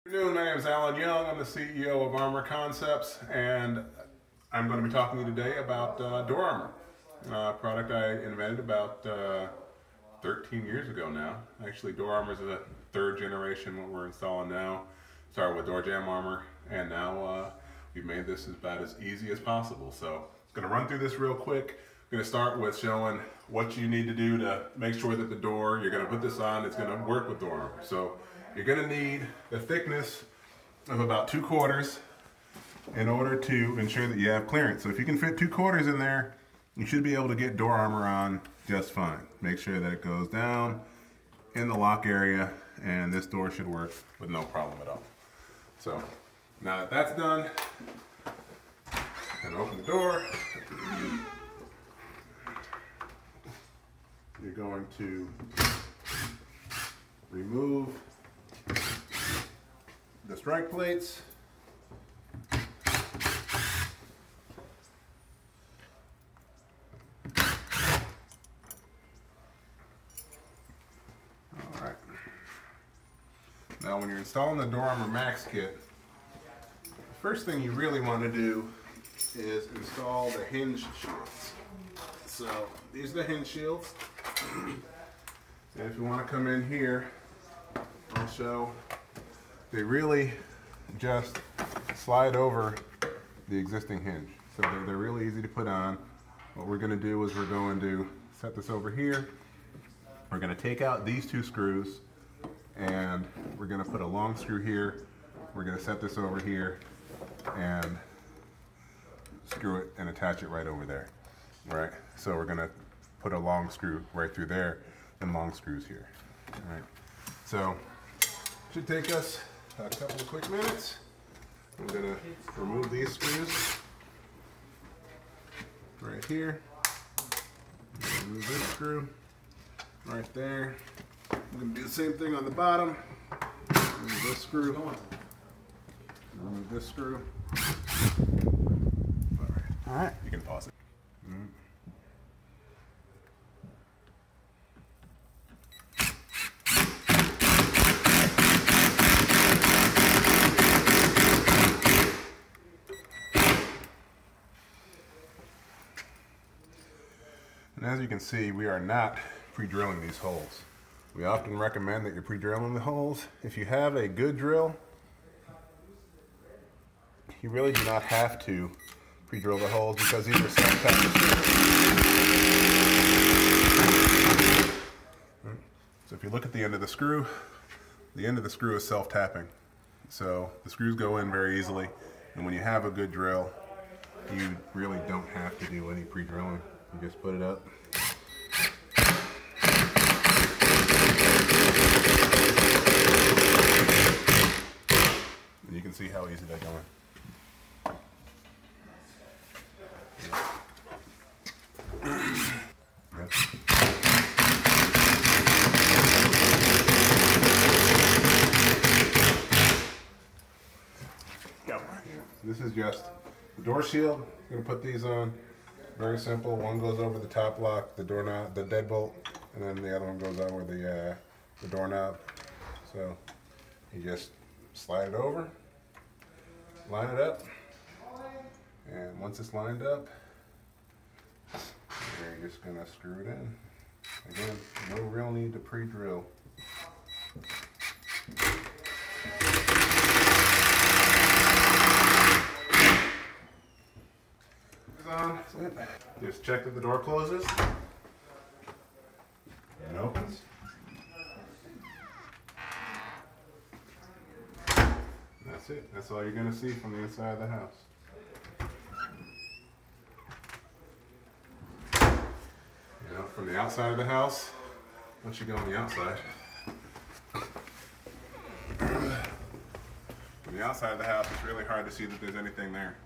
Good afternoon, my name is Alan Young. I'm the CEO of Armor Concepts, and I'm going to be talking to you today about Door Armor, a product I invented about 13 years ago now. Actually, Door Armor is the third generation what we're installing now. Started with Door Jamb Armor, and now we've made this about as easy as possible. So I'm going to run through this real quick. I'm going to start with showing what you need to do to make sure that the door you're going to put this on, it's going to work with Door Armor. So you're going to need the thickness of about 2/4 in order to ensure that you have clearance. So if you can fit 2/4 in there, you should be able to get Door Armor on just fine. Make sure that it goes down in the lock area, and this door should work with no problem at all. So now that that's done, and open the door, you're going to remove the strike plates. Alright. Now when you're installing the Door Armor Max kit, the first thing you really want to do is install the hinge shields. So these are the hinge shields. And if you want to come in here, I'll show. They really just slide over the existing hinge. So they're really easy to put on. What we're going to do is we're going to set this over here. We're going to take out these two screws, and we're going to put a long screw here. We're going to set this over here and screw it and attach it right over there. All right. So we're going to put a long screw right through there and long screws here. All right. So it should take us a couple of quick minutes. I'm going to remove these screws right here. Remove this screw right there. I'm going to do the same thing on the bottom. Remove this screw. Remove this screw. All right. You can pause it. And as you can see, we are not pre-drilling these holes. We often recommend that you're pre-drilling the holes. If you have a good drill, you really do not have to pre-drill the holes because these are self-tapping. So if you look at the end of the screw is self-tapping. So the screws go in very easily, and when you have a good drill, you really don't have to do any pre-drilling. You just put it up. And you can see how easy they're going. This is just the door shield. I'm going to put these on. Very simple. One goes over the top lock, the doorknob, the deadbolt, and then the other one goes over the doorknob. So you just slide it over, line it up, and once it's lined up, you're just going to screw it in. Again, no real need to pre-drill. Just check that the door closes and opens. That's it. That's all you're going to see from the inside of the house. You know, from the outside of the house, once you go on the outside, from the outside of the house, it's really hard to see that there's anything there.